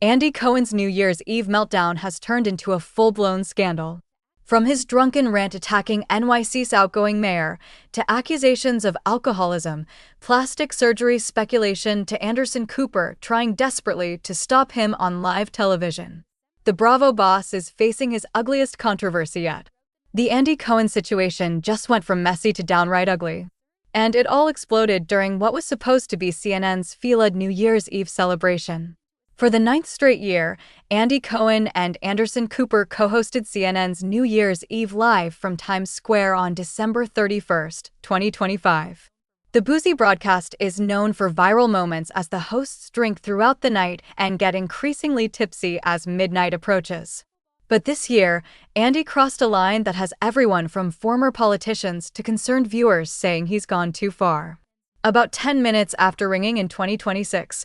Andy Cohen's New Year's Eve meltdown has turned into a full-blown scandal. From his drunken rant attacking NYC's outgoing mayor, to accusations of alcoholism, plastic surgery speculation to Anderson Cooper trying desperately to stop him on live television. The Bravo boss is facing his ugliest controversy yet. The Andy Cohen situation just went from messy to downright ugly. And it all exploded during what was supposed to be CNN's feel-good New Year's Eve celebration. For the 9th straight year, Andy Cohen and Anderson Cooper co-hosted CNN's New Year's Eve Live from Times Square on December 31, 2025. The boozy broadcast is known for viral moments as the hosts drink throughout the night and get increasingly tipsy as midnight approaches. But this year, Andy crossed a line that has everyone from former politicians to concerned viewers saying he's gone too far. About 10 minutes after ringing in 2026,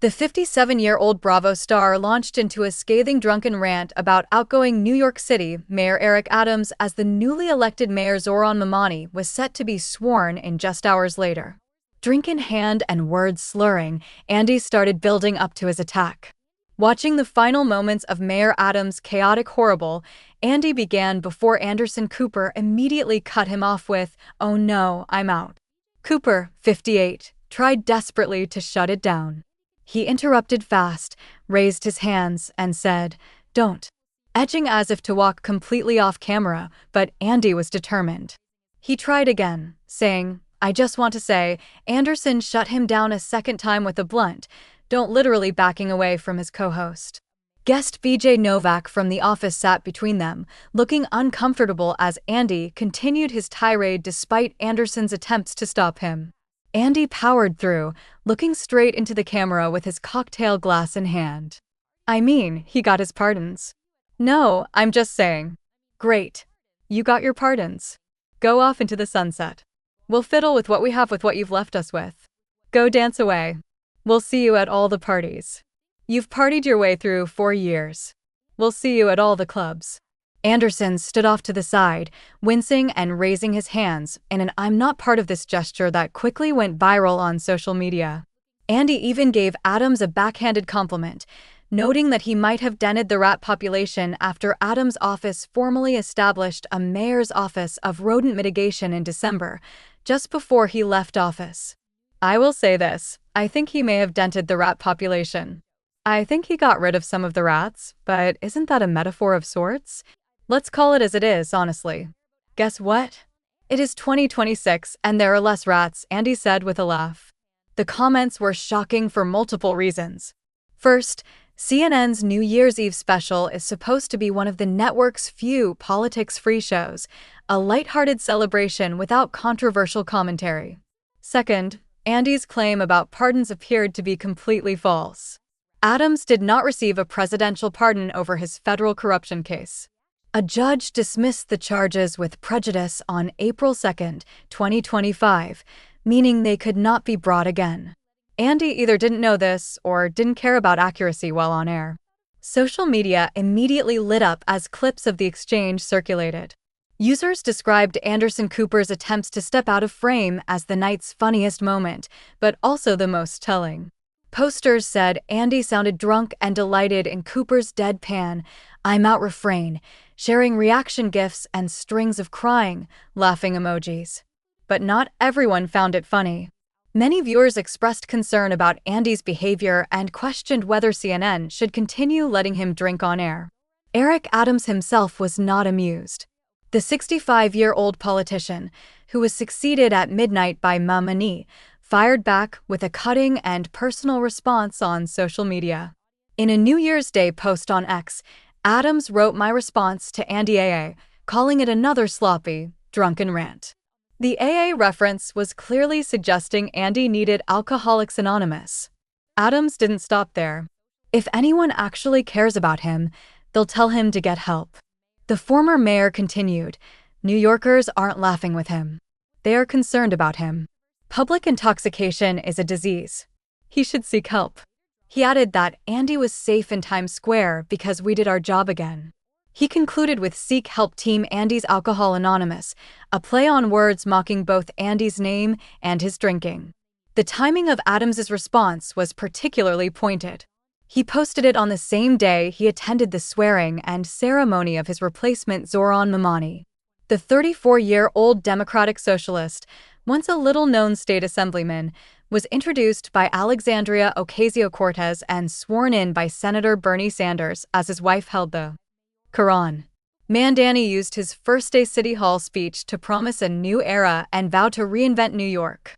the 57-year-old Bravo star launched into a scathing drunken rant about outgoing New York City Mayor Eric Adams as the newly elected Mayor Zohran Mamani was set to be sworn in just hours later. Drink in hand and words slurring, Andy started building up to his attack. Watching the final moments of Mayor Adams' chaotic horrible, Andy began before Anderson Cooper immediately cut him off with, "Oh no, I'm out." Cooper, 58, tried desperately to shut it down. He interrupted fast, raised his hands, and said, "Don't," edging as if to walk completely off camera, but Andy was determined. He tried again, saying, "I just want to say," Anderson shut him down a second time with a blunt, don't literally backing away from his co-host. Guest BJ Novak from The Office sat between them, looking uncomfortable as Andy continued his tirade despite Anderson's attempts to stop him. Andy powered through, looking straight into the camera with his cocktail glass in hand. "I mean, he got his pardons." "No, I'm just saying." "Great. You got your pardons. Go off into the sunset. We'll fiddle with what we have with what you've left us with. Go dance away. We'll see you at all the parties. You've partied your way through 4 years. We'll see you at all the clubs." Anderson stood off to the side, wincing and raising his hands in an "I'm not part of this" gesture that quickly went viral on social media. Andy even gave Adams a backhanded compliment, noting that he might have dented the rat population after Adams' office formally established a mayor's office of rodent mitigation in December, just before he left office. "I will say this, I think he may have dented the rat population. I think he got rid of some of the rats, but isn't that a metaphor of sorts? Let's call it as it is, honestly. Guess what? It is 2026 and there are less rats," Andy said with a laugh. The comments were shocking for multiple reasons. First, CNN's New Year's Eve special is supposed to be one of the network's few politics-free shows, a lighthearted celebration without controversial commentary. Second, Andy's claim about pardons appeared to be completely false. Adams did not receive a presidential pardon over his federal corruption case. A judge dismissed the charges with prejudice on April 2, 2025, meaning they could not be brought again. Andy either didn't know this or didn't care about accuracy while on air. Social media immediately lit up as clips of the exchange circulated. Users described Anderson Cooper's attempts to step out of frame as the night's funniest moment, but also the most telling. Posters said Andy sounded drunk and delighted in Cooper's deadpan, "I'm out" refrain, sharing reaction gifs and strings of crying, laughing emojis. But not everyone found it funny. Many viewers expressed concern about Andy's behavior and questioned whether CNN should continue letting him drink on air. Eric Adams himself was not amused. The 65-year-old politician, who was succeeded at midnight by Mamani, fired back with a cutting and personal response on social media. In a New Year's Day post on X, Adams wrote my response to Andy AA, calling it another sloppy, drunken rant. The AA reference was clearly suggesting Andy needed Alcoholics Anonymous. Adams didn't stop there. "If anyone actually cares about him, they'll tell him to get help." The former mayor continued, "New Yorkers aren't laughing with him. They are concerned about him. Public intoxication is a disease. He should seek help." He added that Andy was safe in Times Square because we did our job again. He concluded with "Seek Help Team Andy's Alcohol Anonymous," a play on words mocking both Andy's name and his drinking. The timing of Adams's response was particularly pointed. He posted it on the same day he attended the swearing and ceremony of his replacement Zoran Mamani. The 34-year-old Democratic Socialist, once a little-known state assemblyman, was introduced by Alexandria Ocasio-Cortez and sworn in by Senator Bernie Sanders as his wife held the Quran. Mandani used his first-day City Hall speech to promise a new era and vow to reinvent New York.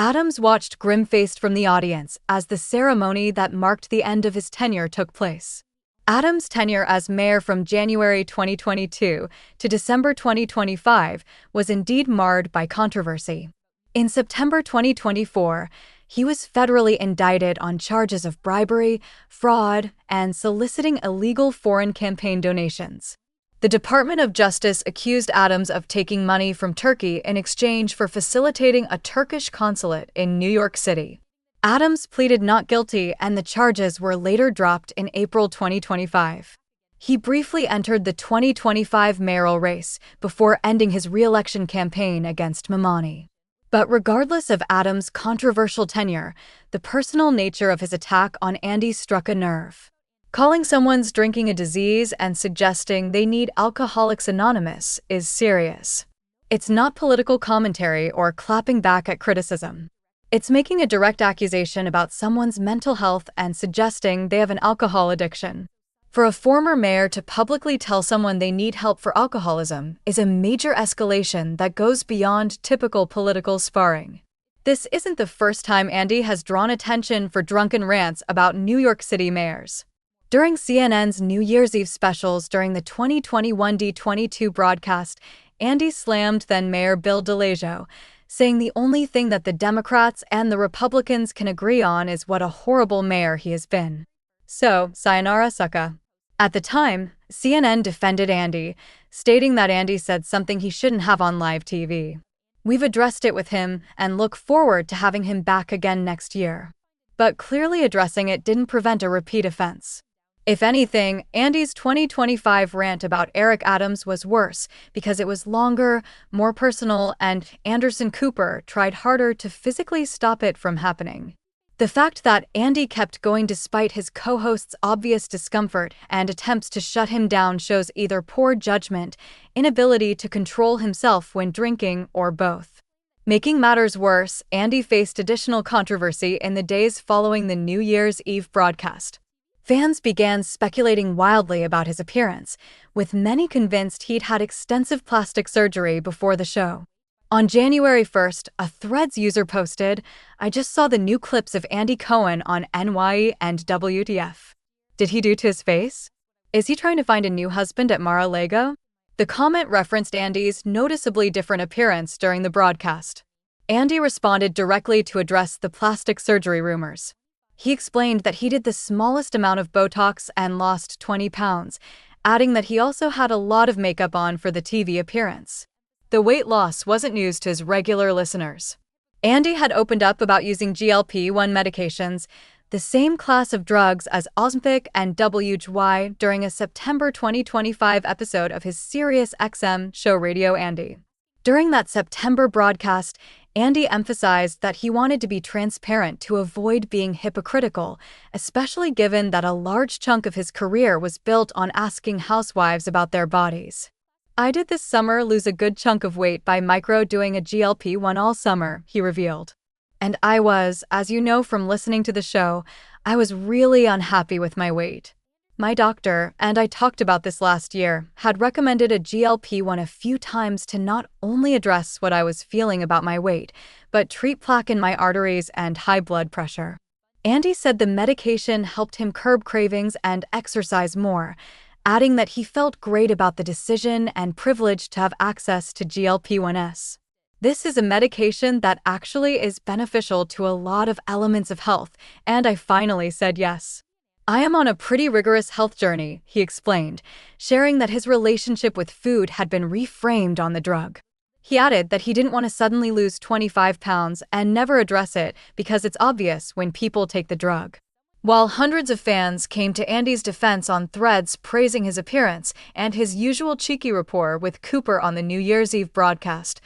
Adams watched grim-faced from the audience as the ceremony that marked the end of his tenure took place. Adams' tenure as mayor from January 2022 to December 2025 was indeed marred by controversy. In September 2024, he was federally indicted on charges of bribery, fraud, and soliciting illegal foreign campaign donations. The Department of Justice accused Adams of taking money from Turkey in exchange for facilitating a Turkish consulate in New York City. Adams pleaded not guilty, and the charges were later dropped in April 2025. He briefly entered the 2025 mayoral race before ending his re-election campaign against Mamani. But regardless of Adams' controversial tenure, the personal nature of his attack on Andy struck a nerve. Calling someone's drinking a disease and suggesting they need Alcoholics Anonymous is serious. It's not political commentary or clapping back at criticism. It's making a direct accusation about someone's mental health and suggesting they have an alcohol addiction. For a former mayor to publicly tell someone they need help for alcoholism is a major escalation that goes beyond typical political sparring. This isn't the first time Andy has drawn attention for drunken rants about New York City mayors. During CNN's New Year's Eve specials during the 2021 D22 broadcast, Andy slammed then-Mayor Bill de Blasio, saying the only thing that the Democrats and the Republicans can agree on is what a horrible mayor he has been. So, sayonara sucker. At the time, CNN defended Andy, stating that Andy said something he shouldn't have on live TV. We've addressed it with him and look forward to having him back again next year. But clearly addressing it didn't prevent a repeat offense. If anything, Andy's 2025 rant about Eric Adams was worse because it was longer, more personal, and Anderson Cooper tried harder to physically stop it from happening. The fact that Andy kept going despite his co-host's obvious discomfort and attempts to shut him down shows either poor judgment, inability to control himself when drinking, or both. Making matters worse, Andy faced additional controversy in the days following the New Year's Eve broadcast. Fans began speculating wildly about his appearance, with many convinced he'd had extensive plastic surgery before the show. On January 1st, a Threads user posted, "I just saw the new clips of Andy Cohen on NYE and WTF. Did he do to his face? Is he trying to find a new husband at Mar-a-Lago?" The comment referenced Andy's noticeably different appearance during the broadcast. Andy responded directly to address the plastic surgery rumors. He explained that he did the smallest amount of Botox and lost 20 pounds, adding that he also had a lot of makeup on for the TV appearance. The weight loss wasn't news to his regular listeners. Andy had opened up about using GLP-1 medications, the same class of drugs as Ozempic and WGY, during a September 2025 episode of his Sirius XM show Radio Andy. During that September broadcast, Andy emphasized that he wanted to be transparent to avoid being hypocritical, especially given that a large chunk of his career was built on asking housewives about their bodies. "I did this summer lose a good chunk of weight by micro-doing a GLP-1 all summer," he revealed. "And I was, as you know from listening to the show, I was really unhappy with my weight. My doctor, and I talked about this last year, had recommended a GLP-1 a few times to not only address what I was feeling about my weight, but treat plaque in my arteries and high blood pressure." Andy said the medication helped him curb cravings and exercise more, adding that he felt great about the decision and privilege to have access to GLP-1s. "This is a medication that actually is beneficial to a lot of elements of health, and I finally said yes. I am on a pretty rigorous health journey," he explained, sharing that his relationship with food had been reframed on the drug. He added that he didn't want to suddenly lose 25 pounds and never address it because it's obvious when people take the drug. While hundreds of fans came to Andy's defense on Threads praising his appearance and his usual cheeky rapport with Cooper on the New Year's Eve broadcast,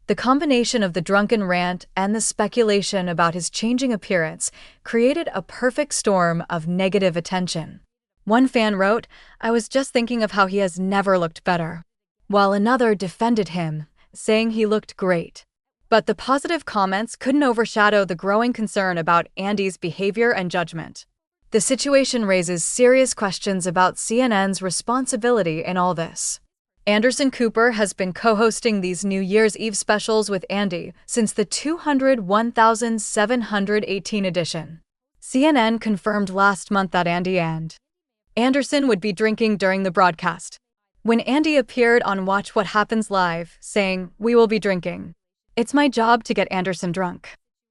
The combination of the drunken rant and the speculation about his changing appearance created a perfect storm of negative attention. One fan wrote, "I was just thinking of how he has never looked better," while another defended him, saying he looked great. But the positive comments couldn't overshadow the growing concern about Andy's behavior and judgment. The situation raises serious questions about CNN's responsibility in all this. Anderson Cooper has been co-hosting these New Year's Eve specials with Andy since the 201,718 edition. CNN confirmed last month that Andy and Anderson would be drinking during the broadcast. When Andy appeared on Watch What Happens Live, saying, "We will be drinking. It's my job to get Anderson drunk."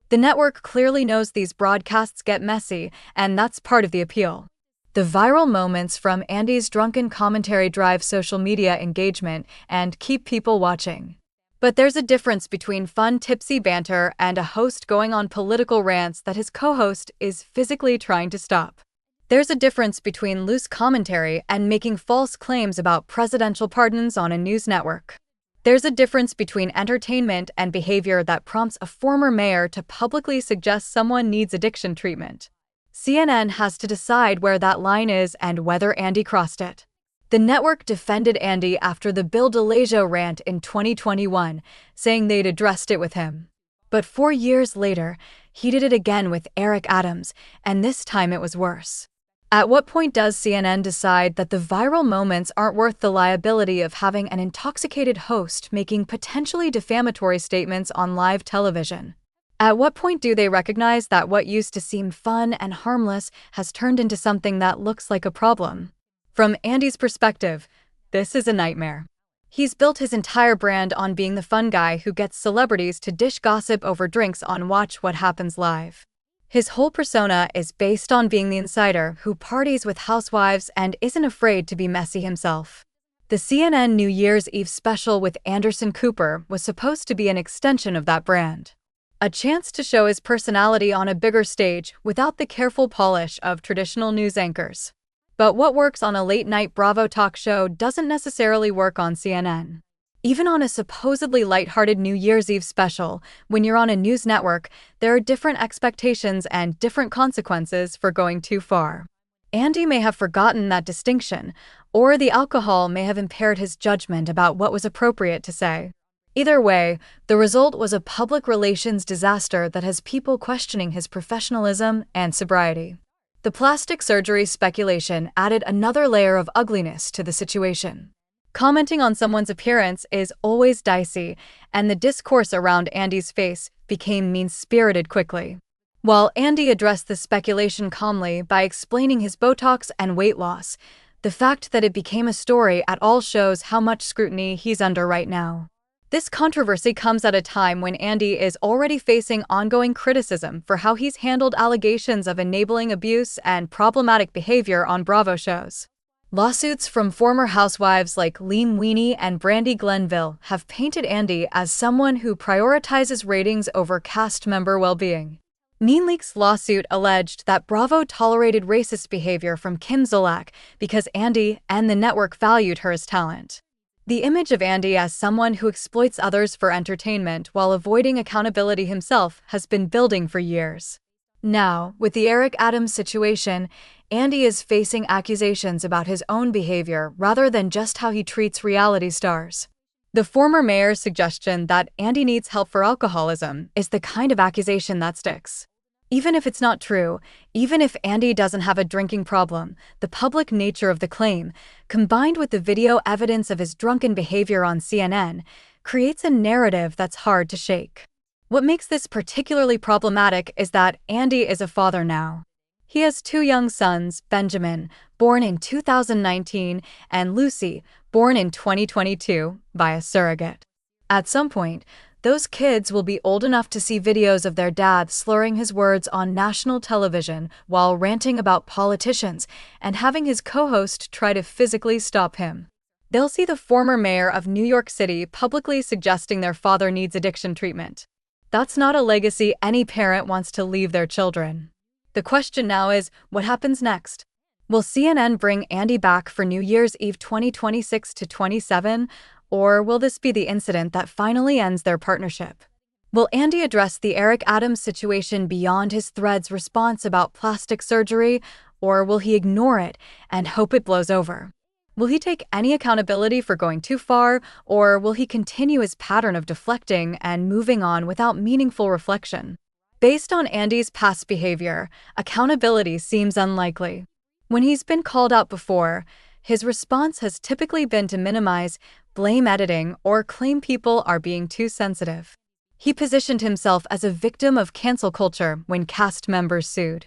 The network clearly knows these broadcasts get messy, and that's part of the appeal. The viral moments from Andy's drunken commentary drive social media engagement and keep people watching. But there's a difference between fun, tipsy banter and a host going on political rants that his co-host is physically trying to stop. There's a difference between loose commentary and making false claims about presidential pardons on a news network. There's a difference between entertainment and behavior that prompts a former mayor to publicly suggest someone needs addiction treatment. CNN has to decide where that line is and whether Andy crossed it. The network defended Andy after the Bill de Blasio rant in 2021, saying they'd addressed it with him. But 4 years later, he did it again with Eric Adams, and this time it was worse. At what point does CNN decide that the viral moments aren't worth the liability of having an intoxicated host making potentially defamatory statements on live television? At what point do they recognize that what used to seem fun and harmless has turned into something that looks like a problem? From Andy's perspective, this is a nightmare. He's built his entire brand on being the fun guy who gets celebrities to dish gossip over drinks on Watch What Happens Live. His whole persona is based on being the insider who parties with housewives and isn't afraid to be messy himself. The CNN New Year's Eve special with Anderson Cooper was supposed to be an extension of that brand. A chance to show his personality on a bigger stage without the careful polish of traditional news anchors. But what works on a late-night Bravo talk show doesn't necessarily work on CNN. Even on a supposedly lighthearted New Year's Eve special, when you're on a news network, there are different expectations and different consequences for going too far. Andy may have forgotten that distinction, or the alcohol may have impaired his judgment about what was appropriate to say. Either way, the result was a public relations disaster that has people questioning his professionalism and sobriety. The plastic surgery speculation added another layer of ugliness to the situation. Commenting on someone's appearance is always dicey, and the discourse around Andy's face became mean-spirited quickly. While Andy addressed the speculation calmly by explaining his Botox and weight loss, the fact that it became a story at all shows how much scrutiny he's under right now. This controversy comes at a time when Andy is already facing ongoing criticism for how he's handled allegations of enabling abuse and problematic behavior on Bravo shows. Lawsuits from former housewives like Liam Weaney and Brandi Glenville have painted Andy as someone who prioritizes ratings over cast member well-being. NeenLeak's lawsuit alleged that Bravo tolerated racist behavior from Kim Zolak because Andy and the network valued her as talent. The image of Andy as someone who exploits others for entertainment while avoiding accountability himself has been building for years. Now, with the Eric Adams situation, Andy is facing accusations about his own behavior rather than just how he treats reality stars. The former mayor's suggestion that Andy needs help for alcoholism is the kind of accusation that sticks. Even if it's not true, even if Andy doesn't have a drinking problem, the public nature of the claim, combined with the video evidence of his drunken behavior on CNN, creates a narrative that's hard to shake. What makes this particularly problematic is that Andy is a father now. He has 2 young sons, Benjamin, born in 2019, and Lucy, born in 2022, by a surrogate. At some point, those kids will be old enough to see videos of their dad slurring his words on national television while ranting about politicians and having his co-host try to physically stop him. They'll see the former mayor of New York City publicly suggesting their father needs addiction treatment. That's not a legacy any parent wants to leave their children. The question now is, what happens next? Will CNN bring Andy back for New Year's Eve 2026 to 27, Or will this be the incident that finally ends their partnership? Will Andy address the Eric Adams situation beyond his thread's response about plastic surgery, or will he ignore it and hope it blows over? Will he take any accountability for going too far, or will he continue his pattern of deflecting and moving on without meaningful reflection? Based on Andy's past behavior, accountability seems unlikely. When he's been called out before, his response has typically been to minimize, blame editing, or claim people are being too sensitive. He positioned himself as a victim of cancel culture when cast members sued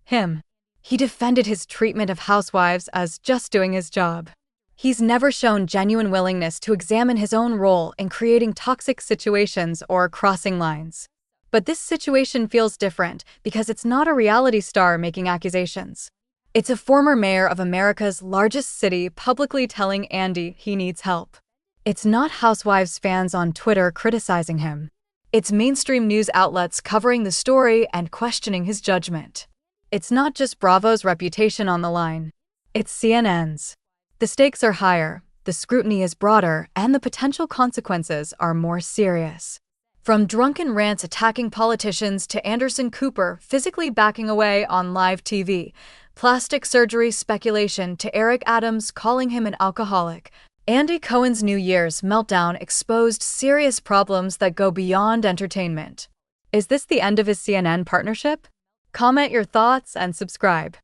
him. He defended his treatment of housewives as just doing his job. He's never shown genuine willingness to examine his own role in creating toxic situations or crossing lines. But this situation feels different because it's not a reality star making accusations. It's a former mayor of America's largest city publicly telling Andy he needs help. It's not Housewives fans on Twitter criticizing him. It's mainstream news outlets covering the story and questioning his judgment. It's not just Bravo's reputation on the line. It's CNN's. The stakes are higher, the scrutiny is broader, and the potential consequences are more serious. From drunken rants attacking politicians to Anderson Cooper physically backing away on live TV, plastic surgery speculation to Eric Adams calling him an alcoholic, Andy Cohen's New Year's meltdown exposed serious problems that go beyond entertainment. Is this the end of his CNN partnership? Comment your thoughts and subscribe.